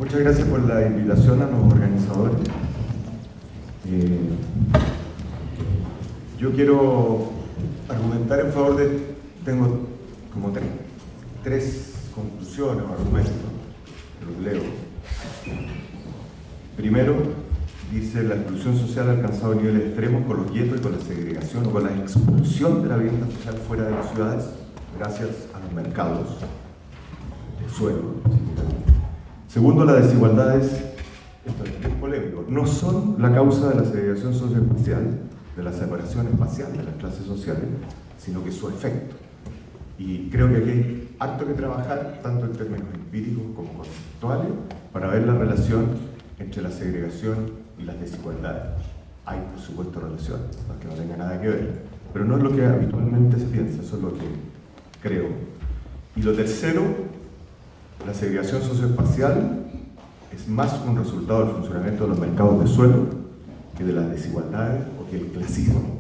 Muchas gracias por la invitación a los organizadores. Yo quiero argumentar en favor de... Tengo como tres conclusiones o argumentos, los leo. Primero, dice: la exclusión social ha alcanzado niveles extremos con los guetos y con la segregación o con la expulsión de la vivienda social fuera de las ciudades gracias a los mercados de suelo. Segundo, las desigualdades, esto es polémico, no son la causa de la segregación socioespacial, de la separación espacial de las clases sociales, sino que su efecto. Y creo que aquí hay harto que trabajar, tanto en términos empíricos como conceptuales, para ver la relación entre la segregación y las desigualdades. Hay, por supuesto, relaciones, que no tengan nada que ver, pero no es lo que habitualmente se piensa, eso es lo que creo. Y lo tercero, la segregación socioespacial es más un resultado del funcionamiento de los mercados de suelo que de las desigualdades o que el clasismo.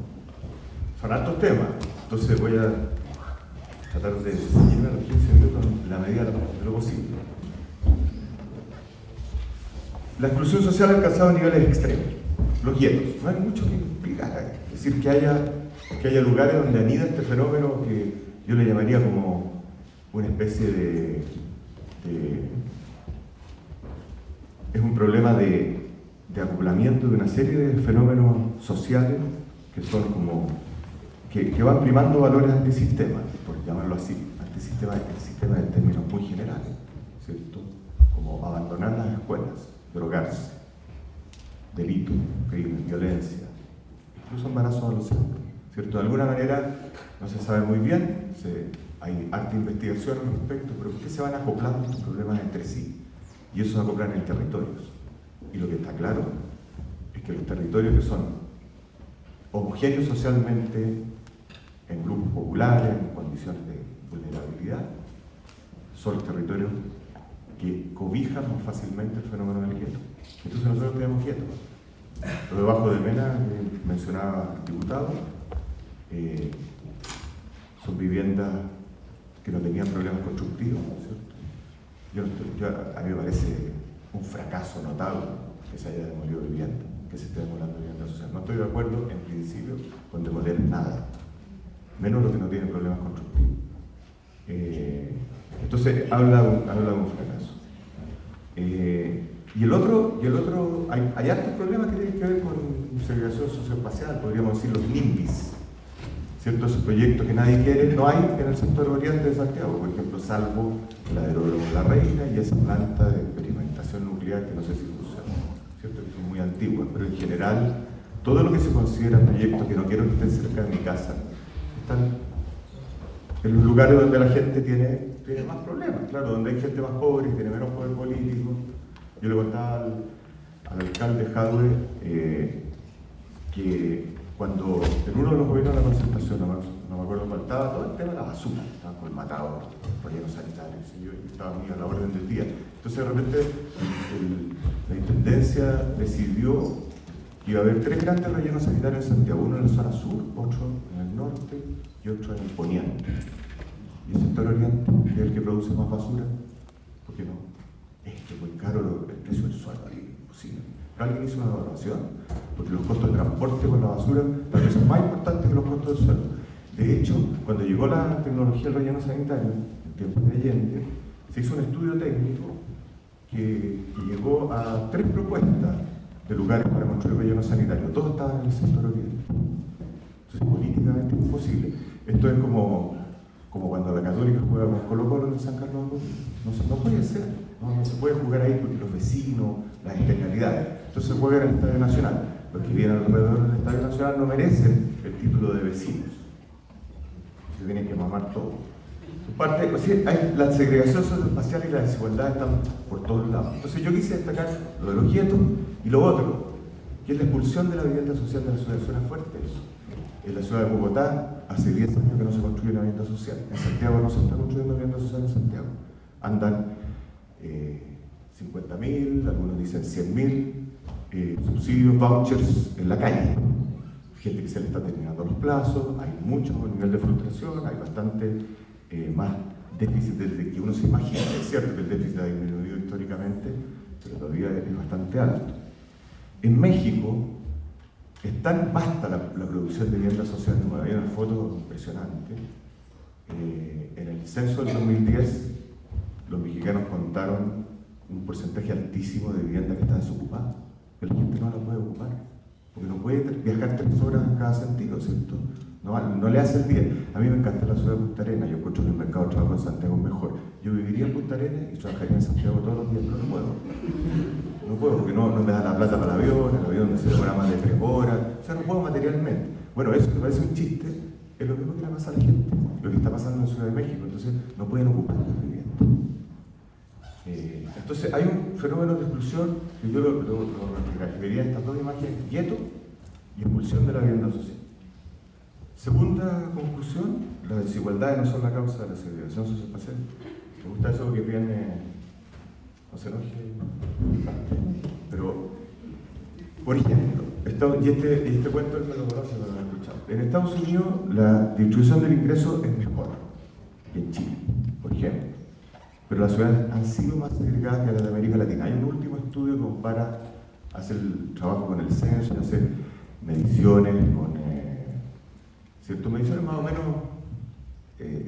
Son altos temas, entonces voy a tratar de llenar los 15 minutos en la medida de lo posible. La exclusión social ha alcanzado niveles extremos, los guetos. No hay mucho que explicar, es decir, que haya lugares donde anida este fenómeno que yo le llamaría como una especie es un problema de acoplamiento de una serie de fenómenos sociales que son como que van primando valores antisistemas, por llamarlo así, antisistemas en términos muy generales, ¿cierto? Como abandonar las escuelas, drogarse, delito, crimen, violencia, incluso embarazos adolescentes, ¿cierto? De alguna manera no se sabe muy bien, hay harta investigación al respecto, pero ¿por qué se van acoplando estos problemas entre sí? Y eso se acoplan en territorios. Y lo que está claro es que los territorios que son homogéneos socialmente, en grupos populares, en condiciones de vulnerabilidad, son los territorios que cobijan más fácilmente el fenómeno del gueto. Entonces nosotros tenemos guetos. Lo debajo de Mena, que mencionaba el diputado, son viviendas que no tenían problemas constructivos, ¿no es cierto? A mí me parece un fracaso notable que se haya demolido vivienda, que se esté demolando vivienda social. No estoy de acuerdo, en principio, con demoler nada, menos lo que no tiene problemas constructivos. Entonces, habla de un fracaso. Y el otro hay hartos problemas que tienen que ver con segregación socioespacial, podríamos decir los NIMBYs, ¿cierto? Esos proyectos que nadie quiere, no hay en el sector oriente de Santiago, por ejemplo, salvo el aeródromo La Reina y esa planta de experimentación nuclear que no sé si funciona, ¿cierto? Que son muy antiguas, pero en general, todo lo que se considera proyectos que no quiero que estén cerca de mi casa, están en los lugares donde la gente tiene más problemas, claro, donde hay gente más pobre y tiene menos poder político. Yo le contaba al alcalde Jadwe que cuando en uno de los gobiernos de la concertación, no me acuerdo cuál, estaba todo el tema de la basura, estaban con el matador, rellenos sanitarios, y yo estaba muy a la orden del día. Entonces de repente la intendencia decidió que iba a haber 3 grandes rellenos sanitarios en Santiago, uno en la zona sur, otro en el norte y otro en el poniente. Y el sector oriente, que es el que produce más basura, ¿por qué no? Es que es muy caro el precio del suelo, ahí, imposible. Pero alguien hizo una evaluación, porque los costos de transporte con la basura tal vez son más importantes que los costos del suelo. De hecho, cuando llegó la tecnología del relleno sanitario, en tiempos de Allende, se hizo un estudio técnico que llegó a 3 propuestas de lugares para construir relleno sanitario. Todos estaban en el sector oriente. Entonces, políticamente imposible. Esto es como cuando la Católica juega con Colo-Colo en San Carlos. No puede ser. No se puede jugar ahí porque los vecinos, las externalidades. Entonces se juega en el Estadio Nacional. Los que viven alrededor del Estadio Nacional no merecen el título de vecinos. Se tienen que mamar todo. La segregación socioespacial y la desigualdad están por todos lados. Entonces yo quise destacar lo de los guetos y lo otro, que es la expulsión de la vivienda social de la ciudad. Suena fuerte eso. En la ciudad de Bogotá, hace 10 años que no se construye una vivienda social. En Santiago no se está construyendo vivienda social en Santiago. Andan 50.000, algunos dicen 100.000 subsidios, vouchers en la calle. Gente que se le está terminando los plazos, hay mucho nivel de frustración, hay bastante más déficit del que uno se imagina. Es cierto que el déficit ha disminuido históricamente, pero todavía es bastante alto. En México es tan vasta la producción de vivienda social, como había una foto impresionante. En el censo del 2010, los mexicanos contaron un porcentaje altísimo de vivienda que está desocupada, pero la gente no la puede ocupar, porque no puede viajar 3 horas en cada sentido, ¿cierto? No le hace el día. A mí me encanta la ciudad de Punta Arenas, yo encuentro que el mercado de trabajo en Santiago es mejor. Yo viviría en Punta Arenas y trabajaría en Santiago todos los días, pero no puedo. No puedo, porque no me da la plata para el avión se demora más de 3 horas, o sea, no puedo materialmente. Bueno, eso me parece un chiste, es lo mismo que le pasa a la gente, lo que está pasando en Ciudad de México, entonces no pueden ocupar las viviendas. Entonces hay un fenómeno de exclusión que yo lo referiría en estas dos imágenes: gueto y expulsión de la vivienda social. Segunda conclusión: las desigualdades no son la causa de la segregación socioespacial. Me gusta eso que viene, no se enoje, pero, por ejemplo, y este cuento él me lo conoce, me lo han escuchado. En Estados Unidos la distribución del ingreso es mejor que en Chile, por ejemplo, pero las ciudades han sido más segregadas que las de América Latina. Hay un último estudio que compara, hace el trabajo con el censo, hace mediciones con mediciones más o menos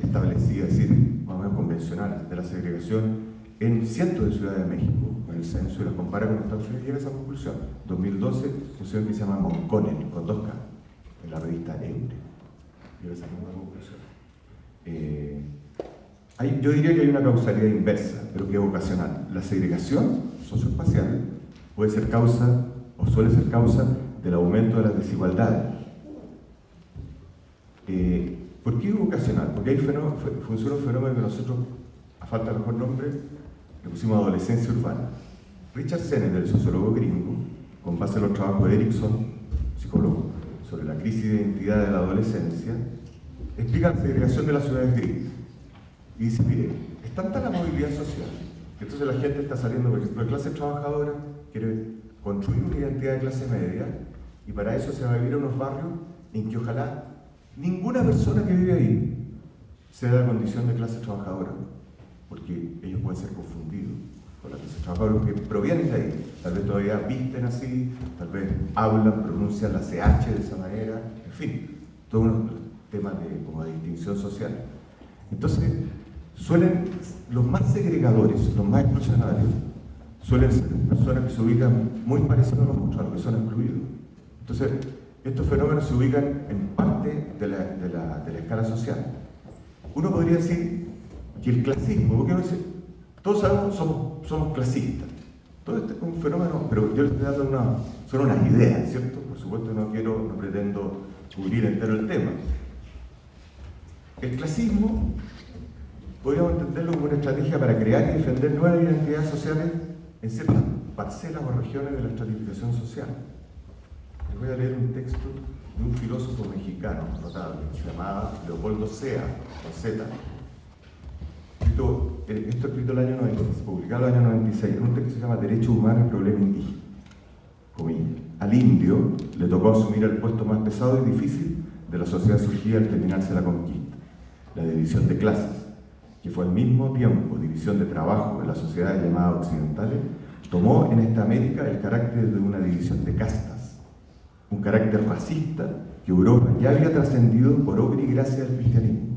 establecidas, es decir, más o menos convencionales, de la segregación en cientos de ciudades de México, con el censo, y las compara con Estados Unidos y llega a esa conclusión. 2012, un señor que se llama Monconen, con 2K, en la revista Eure. Llega a esa misma conclusión. Yo diría que hay una causalidad inversa, pero que es ocasional. La segregación socioespacial puede ser causa, o suele ser causa, del aumento de las desigualdades. ¿Por qué es ocasional? Porque funciona un fenómeno que nosotros, a falta de mejor nombre, le pusimos adolescencia urbana. Richard Sennett, el sociólogo gringo, con base en los trabajos de Erickson, psicólogo, sobre la crisis de identidad de la adolescencia, explica la segregación de las ciudades gringas. Y dice, mire, es tanta la movilidad social, que entonces la gente está saliendo, por ejemplo, de clase trabajadora, quiere construir una identidad de clase media, y para eso se va a vivir a unos barrios en que ojalá ninguna persona que vive ahí sea de condición de clase trabajadora, porque ellos pueden ser confundidos con la clase trabajadora, porque provienen de ahí. Tal vez todavía visten así, tal vez hablan, pronuncian la CH de esa manera, en fin, todos unos temas como de distinción social. Entonces, los más segregadores, los más exclusionarios, suelen ser personas que se ubican muy parecidos a los otros, a los que son excluidos. Entonces, estos fenómenos se ubican en parte de la escala social. Uno podría decir que el clasismo, porque uno dice, todos sabemos, somos clasistas. Todo este es un fenómeno, pero yo les estoy dando son unas ideas, ¿cierto? Por supuesto no pretendo cubrir entero el tema. El clasismo podríamos entenderlo como una estrategia para crear y defender nuevas identidades sociales en ciertas parcelas o regiones de la estratificación social. Les voy a leer un texto de un filósofo mexicano notable, que se llamaba Leopoldo Sea, con Z. Esto escrito el año 90, publicado el año 96, en un texto que se llama Derecho Humano y Problema Indígena. Comillas. Al indio le tocó asumir el puesto más pesado y difícil de la sociedad surgida al terminarse la conquista, la división de clases, que fue al mismo tiempo división de trabajo en las sociedades llamadas occidentales, tomó en esta América el carácter de una división de castas, un carácter racista que Europa ya había trascendido por obra y gracia del cristianismo.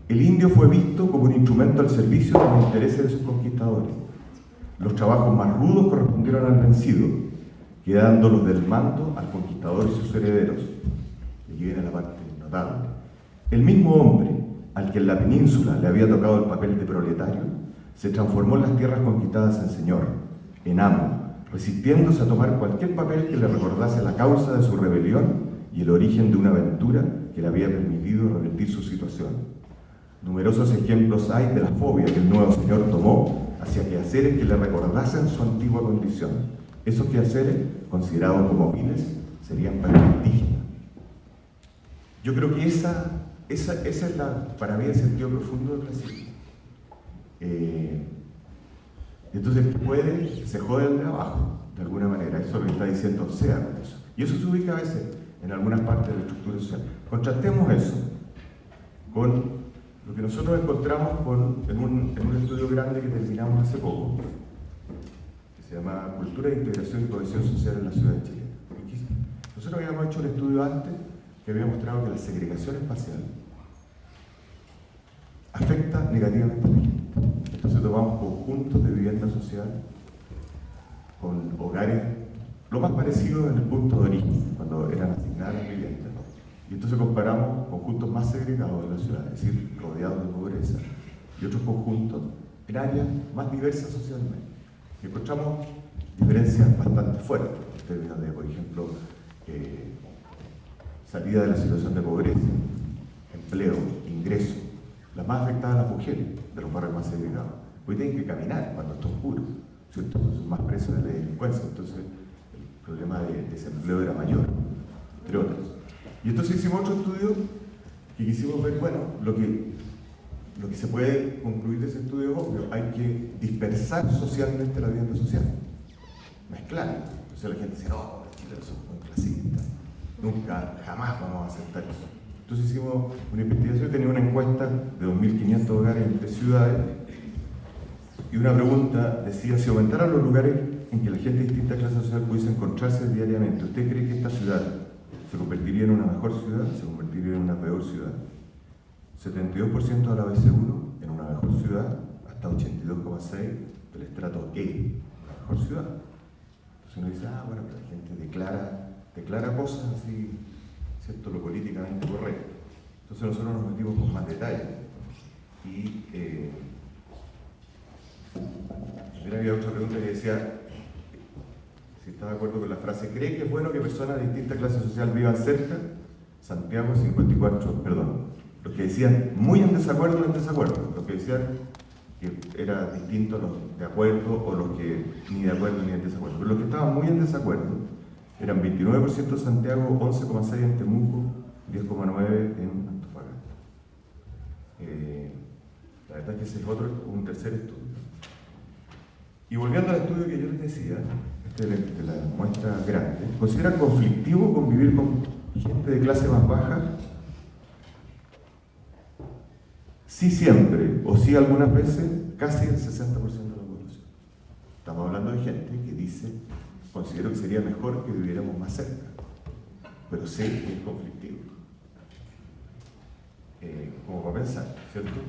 El indio fue visto como un instrumento al servicio de los intereses de sus conquistadores. Los trabajos más rudos correspondieron al vencido, quedando los del mando al conquistador y sus herederos. Y aquí viene la parte notable. El mismo hombre al que en la península le había tocado el papel de proletario, se transformó en las tierras conquistadas en señor, en amo, resistiéndose a tomar cualquier papel que le recordase la causa de su rebelión y el origen de una aventura que le había permitido revertir su situación. Numerosos ejemplos hay de la fobia que el nuevo señor tomó hacia quehaceres que le recordasen su antigua condición. Esos quehaceres, considerados como viles, serían para el indígena. Yo creo que esa es para mí el sentido profundo del clasismo. Entonces, se jode el trabajo, de alguna manera. Eso lo está diciendo Sea con eso. Y eso se ubica a veces en algunas partes de la estructura social. Contrastemos eso con lo que nosotros encontramos en un estudio grande que terminamos hace poco, que se se llama Cultura de Integración y Cohesión Social en la Ciudad de Chile. Nosotros habíamos hecho un estudio antes que había mostrado que la segregación espacial afecta negativamente a la gente. Entonces tomamos conjuntos de vivienda social con hogares lo más parecido en el punto de origen, cuando eran asignadas las viviendas. Y entonces comparamos conjuntos más segregados de la ciudad, es decir, rodeados de pobreza, y otros conjuntos en áreas más diversas socialmente. Y encontramos diferencias bastante fuertes en términos de, por ejemplo, salida de la situación de pobreza, empleo, ingreso. Las más afectadas las mujeres de los barrios más segregados. Hoy tienen que caminar cuando está oscuro, ¿cierto? Son más presos de la delincuencia, entonces el problema de desempleo era mayor, entre otros. Y entonces hicimos otro estudio que quisimos ver, bueno, lo que se puede concluir de ese estudio es obvio, hay que dispersar socialmente la vivienda social, mezclar. Entonces la gente dice, no, los chilenos son muy clasistas, nunca, jamás vamos a aceptar eso. Entonces hicimos una investigación, tenía una encuesta de 2.500 hogares en 3 ciudades, y una pregunta decía, si aumentaran los lugares en que la gente de distintas clases sociales pudiese encontrarse diariamente, ¿usted cree que esta ciudad se convertiría en una mejor ciudad, se convertiría en una peor ciudad? 72% a la BC1 en una mejor ciudad, hasta 82,6% del estrato E, una mejor ciudad. Entonces uno dice, bueno, pero la gente declara cosas así, ¿cierto?, lo políticamente correcto. Entonces nosotros nos metimos con más detalle. Y también había otra pregunta que decía, si está de acuerdo con la frase, ¿cree que es bueno que personas de distintas clases sociales vivan cerca? Santiago 54, perdón. Los que decían muy en desacuerdo, los que decían que era distinto a los de acuerdo, o los que ni de acuerdo ni en desacuerdo. Pero los que estaban muy en desacuerdo eran 29% en Santiago, 11,6% en Temuco, 10,9% en Antofagasta. La verdad es que ese es un tercer estudio. Y volviendo al estudio que yo les decía, de la muestra grande, ¿considera conflictivo convivir con gente de clase más baja? Sí siempre, o sí algunas veces, casi el 60% de la población. Estamos hablando de gente que dice, considero que sería mejor que viviéramos más cerca, pero sé que es conflictivo. Como para pensar, ¿cierto?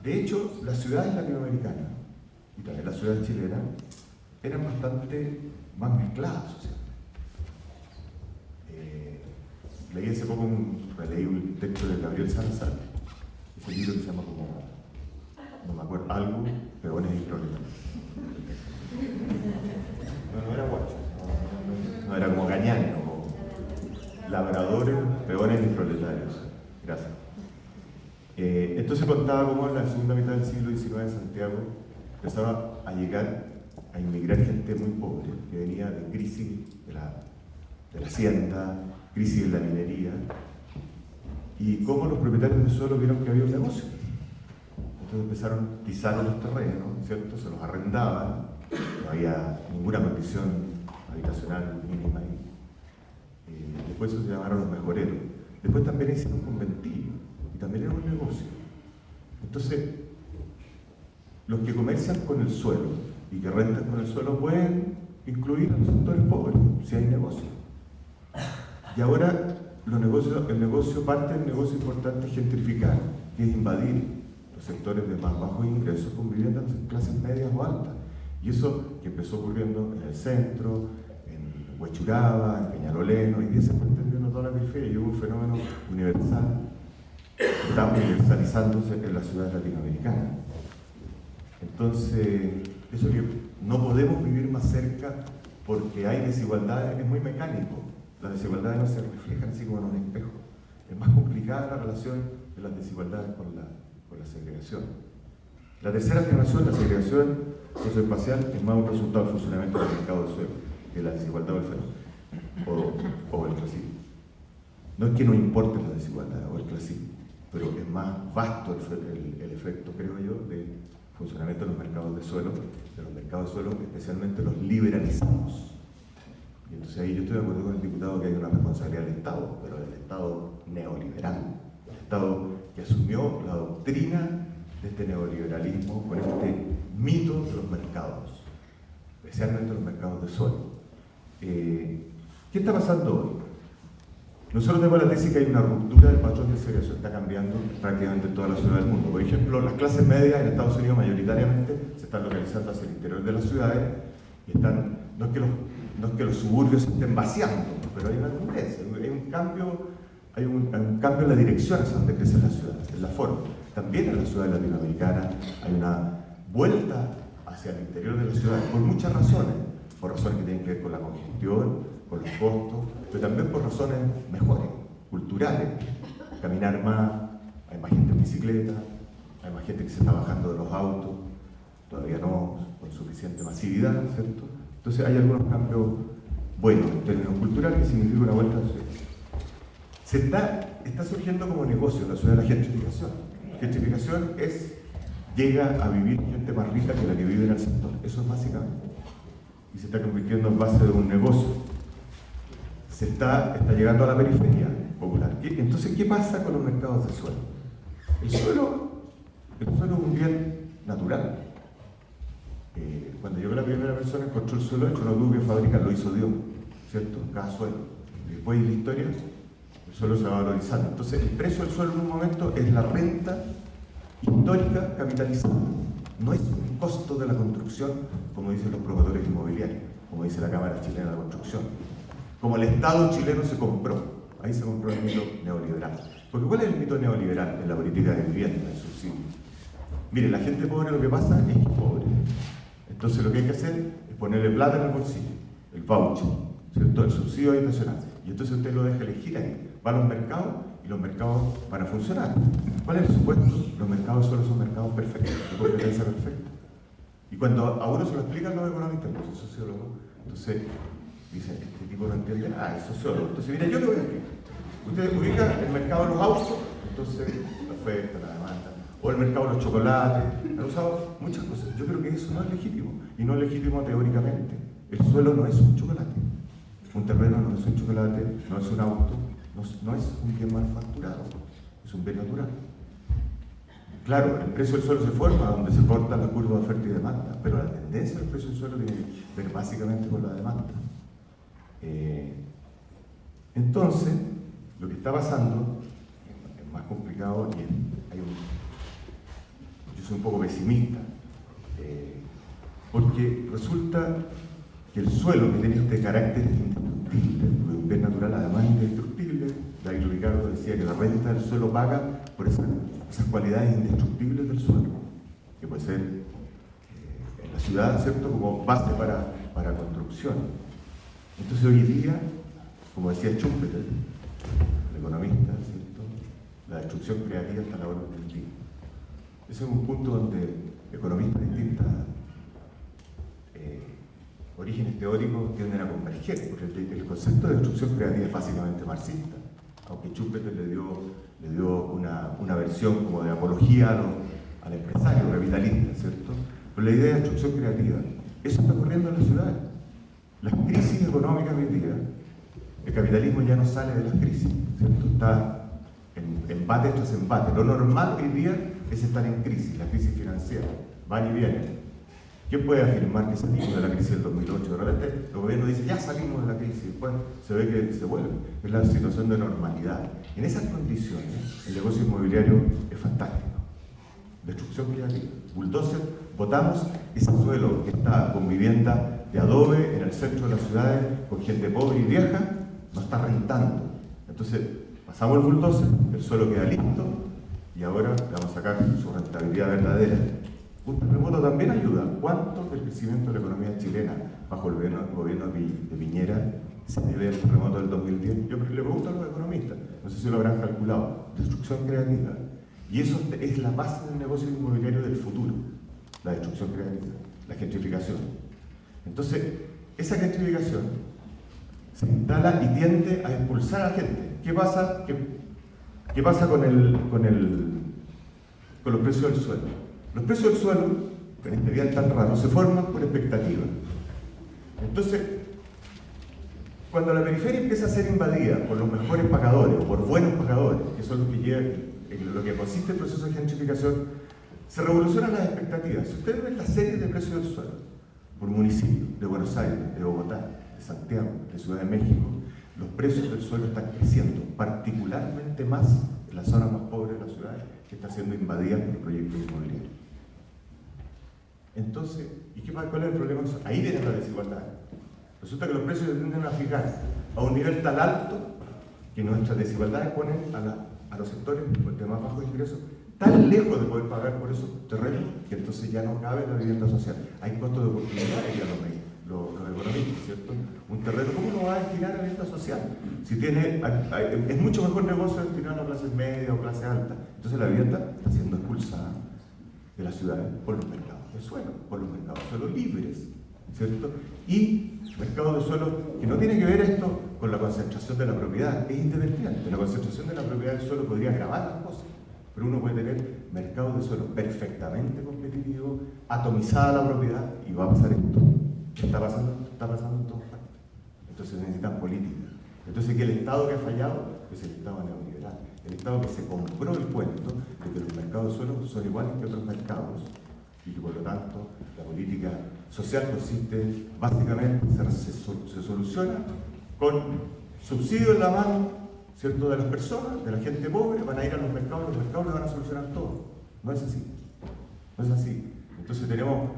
De hecho, las ciudades latinoamericanas y también las ciudades chilenas eran bastante más mezcladas socialmente. Leí hace poco leí un texto de Gabriel Salazar, ese libro que se llama como, no me acuerdo, algo, peones y proletarios. No era guacho, no era como Gañán, como labradores, peones y proletarios. Gracias. Entonces contaba cómo en la segunda mitad del siglo XIX en Santiago empezaba a inmigrar gente muy pobre, que venía de crisis de la hacienda, crisis de la minería, y cómo los propietarios de suelo vieron que había un negocio. Entonces tizaron los terrenos, ¿cierto? Se los arrendaban, no había ninguna condición habitacional mínima ahí. Después eso se llamaron los mejoreros. Después también hicieron un conventillo, y también era un negocio. Entonces, los que comercian con el suelo y que rentan con el suelo pueden incluir a los sectores pobres, si hay negocio. Y ahora parte del negocio importante es gentrificar, que es invadir los sectores de más bajos ingresos con viviendas de clases medias o altas. Y eso que empezó ocurriendo en el centro, en Huechuraba, en Peñalolén, hoy día se está entendiendo toda la periferia, y hubo un fenómeno universal que está universalizándose en las ciudades latinoamericanas. Entonces, eso que no podemos vivir más cerca porque hay desigualdades, es muy mecánico. Las desigualdades no se reflejan así como en un espejo. Es más complicada la relación de las desigualdades con la segregación. La tercera afirmación, la segregación socioespacial, es más un resultado del funcionamiento del mercado del suelo que la desigualdad o el fenómeno, o el clasismo. No es que no importe la desigualdad o el clasismo, pero es más vasto el efecto, creo yo, de funcionamiento de los mercados de suelo, especialmente los liberalizados. Y entonces ahí yo estoy de acuerdo con el diputado que hay una responsabilidad del Estado, pero del Estado neoliberal, el Estado que asumió la doctrina de este neoliberalismo con este mito de los mercados. especialmente los mercados de suelo. ¿Qué está pasando hoy? Nosotros tenemos la tesis que hay una ruptura del patrón de segregación, está cambiando prácticamente en toda la ciudad del mundo. Por ejemplo, las clases medias en Estados Unidos mayoritariamente se están localizando hacia el interior de las ciudades y están, no es que los suburbios se estén vaciando, pero hay una tendencia, hay un cambio en la dirección hacia donde crecen las ciudades, en la forma. También en las ciudades latinoamericanas hay una vuelta hacia el interior de las ciudades, por muchas razones, por razones que tienen que ver con la congestión, con los costos, pero también por razones mejores, culturales. Caminar más, hay más gente en bicicleta, hay más gente que se está bajando de los autos, todavía no con suficiente masividad, ¿cierto? Entonces hay algunos cambios buenos en términos culturales que significa una vuelta a la ciudad. Está surgiendo como negocio en la ciudad la gentrificación. La gentrificación llega a vivir gente más rica que la que vive en el sector, eso es básicamente. Y se está convirtiendo en base de un negocio. Está llegando a la periferia popular. Entonces, ¿qué pasa con los mercados de suelo? El suelo es un bien natural. Cuando llegó la primera persona, encontró el suelo hecho, no tuvo que fabricar, lo hizo Dios, ¿cierto? Cada suelo. Y después de la historia, el suelo se va valorizando. Entonces, el precio del suelo en un momento es la renta histórica capitalizada. No es un costo de la construcción, como dicen los promotores inmobiliarios, como dice la Cámara Chilena de la Construcción. Como el Estado chileno se compró, ahí se compró el mito neoliberal. Porque ¿cuál es el mito neoliberal en la política de vivienda, de subsidio? Mire, la gente pobre lo que pasa es que es pobre. Entonces lo que hay que hacer es ponerle plata en el bolsillo, el voucher, ¿cierto? El subsidio habitacional. Y entonces usted lo deja elegir ahí. Va a los mercados y los mercados van a funcionar. ¿Cuál es el supuesto? Los mercados solo son mercados perfectos, de competencia perfecta. Y cuando a uno se lo explican los economistas, los sociólogos, entonces dicen, este tipo no entiende nada, es sociólogo. Entonces, mira, yo le voy a explicar. Usted ubica el mercado de los autos, entonces la oferta, la demanda, o el mercado de los chocolates, han usado muchas cosas. Yo creo que eso no es legítimo, y no es legítimo teóricamente. El suelo no es un chocolate, un terreno no es un chocolate, no es un auto, no es un bien manufacturado, es un bien natural. Claro, el precio del suelo se forma donde se corta la curva de oferta y demanda, pero la tendencia del precio del suelo tiene que ver básicamente con la demanda. Entonces, lo que está pasando es más complicado y yo soy un poco pesimista, porque resulta que el suelo, que tiene este carácter indestructible, un bien natural además indestructible, David Ricardo decía que la renta del suelo paga por esas cualidades indestructibles del suelo, que puede ser en la ciudad, ¿cierto?, como base para construcción. Entonces hoy día, como decía Schumpeter, el economista, ¿cierto?, la destrucción creativa está a la orden del día. Ese es un punto donde economistas de distintas orígenes teóricos tienden a converger, porque el concepto de destrucción creativa es básicamente marxista, aunque Schumpeter le dio una versión como de apología al empresario capitalista, ¿cierto? Pero la idea de destrucción creativa, eso está ocurriendo en las ciudades. Las crisis económicas hoy día, el capitalismo ya no sale de las crisis, ¿cierto? Está en embate tras embate. Lo normal hoy día es estar en crisis, la crisis financiera, van y vienen. ¿Quién puede afirmar que salimos de la crisis del 2008? De repente el gobierno dice, ya salimos de la crisis, después se ve que se vuelve. Es la situación de normalidad. En esas condiciones, el negocio inmobiliario es fantástico. Destrucción creativa. Bulldozer, botamos ese suelo que está con vivienda de adobe en el centro de las ciudades, con gente pobre y vieja, no está rentando. Entonces, pasamos el bulldozer, el suelo queda listo, y ahora le vamos a sacar su rentabilidad verdadera. Un terremoto también ayuda. ¿Cuánto del crecimiento de la economía chilena bajo el gobierno de Piñera se debe al terremoto del 2010? Yo le pregunto a los economistas, no sé si lo habrán calculado. Destrucción creativa. Y eso es la base del negocio inmobiliario del futuro, la destrucción creativa, la gentrificación. Entonces, esa gentrificación se instala y tiende a expulsar a la gente. ¿Qué pasa con los precios del suelo? Los precios del suelo, en este bien tan raro, se forman por expectativa. Entonces, cuando la periferia empieza a ser invadida por los mejores pagadores o por buenos pagadores, que son los que llevan, en lo que consiste el proceso de gentrificación, se revolucionan las expectativas. Si ustedes ven la serie de precios del suelo, por municipio, de Buenos Aires, de Bogotá, de Santiago, de Ciudad de México, los precios del suelo están creciendo, particularmente más en las zonas más pobres de la ciudad, que está siendo invadida por proyectos inmobiliarios. Entonces, ¿cuál es el problema? Ahí viene la desigualdad. Resulta que los precios se tienden a fijar a un nivel tan alto que nuestras desigualdades ponen a los sectores de más bajos ingresos tan lejos de poder pagar por esos terrenos que entonces ya no cabe la vivienda social. Hay costos de oportunidad, dirían los economistas, ¿cierto? Un terreno, ¿cómo lo va a destinar a vivienda social? Si tiene, es mucho mejor negocio destinarlo a clases medias o clases altas. Entonces la vivienda está siendo expulsada de las ciudades por los mercados de suelo, por los mercados de suelo libres, ¿cierto? Y mercados de suelo que no tiene que ver esto con la concentración de la propiedad, es independiente. La concentración de la propiedad del suelo podría agravar las cosas, pero uno puede tener mercados de suelo perfectamente competitivos, atomizada la propiedad, y va a pasar esto. Está pasando en todas partes. Entonces necesitan política. Entonces, que el Estado que ha fallado es el Estado neoliberal. El Estado que se compró el cuento de que los mercados de suelo son iguales que otros mercados y que por lo tanto la política social consiste básicamente, se soluciona con subsidio en la mano, ¿cierto?, de las personas, de la gente pobre, van a ir a los mercados le van a solucionar todo. No es así. No es así. Entonces tenemos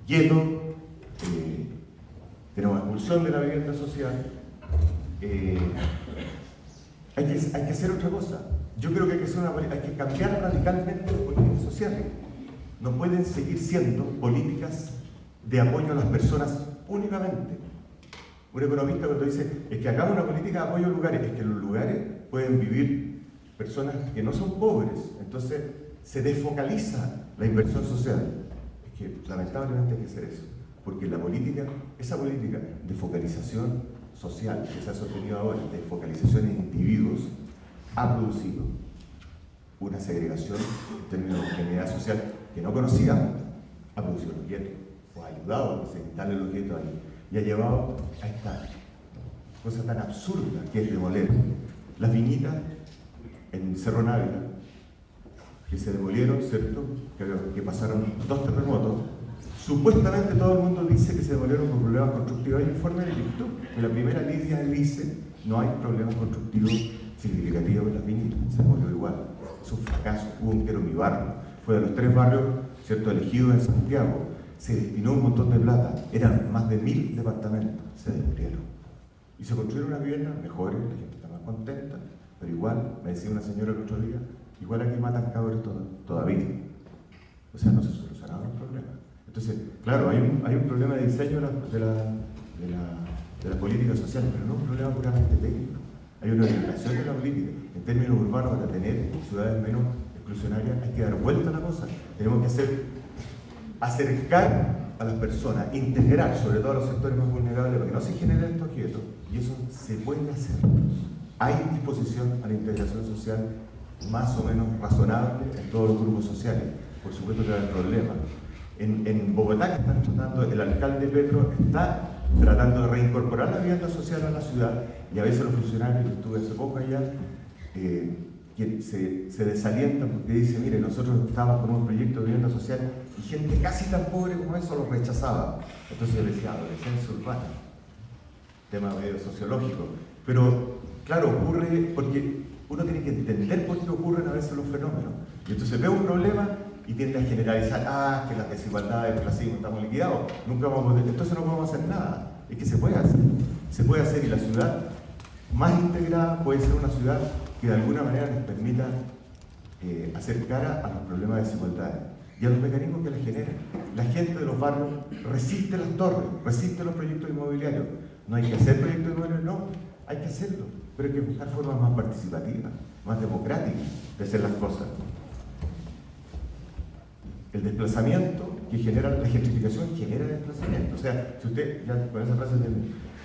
guetos, tenemos expulsión de la vivienda social. Hay que hacer otra cosa. Yo creo que hay que cambiar radicalmente las políticas sociales. No pueden seguir siendo políticas de apoyo a las personas únicamente. Un economista cuando dice, es que hagamos una política de apoyo a lugares, es que en los lugares pueden vivir personas que no son pobres, entonces se desfocaliza la inversión social. Es que lamentablemente hay que hacer eso, porque esa política de focalización social que se ha sostenido ahora, de focalización en individuos, ha producido una segregación en términos de homogeneidad social que no conocíamos, ha producido los guetos, o ha ayudado a que se instalen los guetos ahí, y ha llevado a esta cosa tan absurda que es demoler las viñitas en Cerro Navia, que se demolieron, ¿cierto?, que pasaron 2 terremotos. Supuestamente todo el mundo dice que se demolieron por problemas constructivos. Hay informe de Lictú, que la primera línea dice no hay problemas constructivos significativos en las viñitas, se demolió igual. Es un fracaso. Hubo un quiero mi barrio, fue de los 3 barrios, ¿cierto?, elegidos en Santiago. Se destinó un montón de plata, eran más de 1000 departamentos, se demolieron. Y se construyeron unas viviendas mejores, la gente está más contenta, pero igual, me decía una señora el otro día, igual aquí matan cabros todavía. O sea, no se solucionaron los problemas. Entonces, claro, hay un problema de diseño de la política social, pero no un problema puramente técnico. Hay una orientación de la política. En términos urbanos, para tener ciudades menos exclusionarias, hay que dar vuelta a la cosa. Tenemos que acercar a las personas, integrar sobre todo a los sectores más vulnerables para que no se generen estos guetos, y eso se puede hacer. Hay disposición a la integración social más o menos razonable en todos los grupos sociales. Por supuesto que hay problemas. En Bogotá, que están tratando, el alcalde Petro está tratando de reincorporar la vivienda social a la ciudad, y a veces los funcionarios, que estuve hace poco allá, que se desalientan porque dicen, mire, nosotros estábamos con un proyecto de vivienda social y gente casi tan pobre como eso lo rechazaba. Entonces yo decía, adolescencia urbana, tema medio sociológico. Pero, claro, ocurre porque uno tiene que entender por qué ocurren a veces los fenómenos. Y entonces ve un problema y tiende a generalizar, que las desigualdades, el racismo, estamos liquidados, nunca vamos a poder, entonces no podemos hacer nada. Es que se puede hacer, y la ciudad más integrada puede ser una ciudad que de alguna manera nos permita hacer cara a los problemas de desigualdad y a los mecanismos que las generan. La gente de los barrios resiste las torres, resiste los proyectos inmobiliarios. No hay que hacer proyectos inmobiliarios, no, hay que hacerlo, pero hay que buscar formas más participativas, más democráticas de hacer las cosas. El desplazamiento que genera, la gentrificación genera desplazamiento. O sea, si usted, ya con esa frase,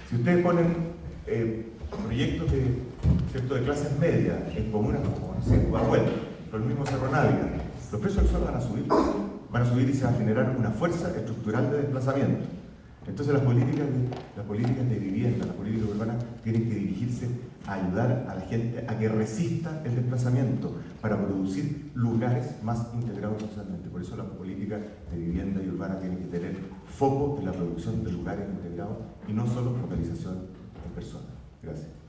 si ustedes ponen proyectos de clases medias en comunas como, no sé, Guajuel, o el mismo Cerro Navia, los precios del suelo van a subir y se va a generar una fuerza estructural de desplazamiento. Entonces las políticas de vivienda, las políticas urbanas tienen que dirigirse a ayudar a la gente a que resista el desplazamiento para producir lugares más integrados socialmente. Por eso las políticas de vivienda y urbana tienen que tener foco en la producción de lugares integrados y no solo focalización en personas. Gracias.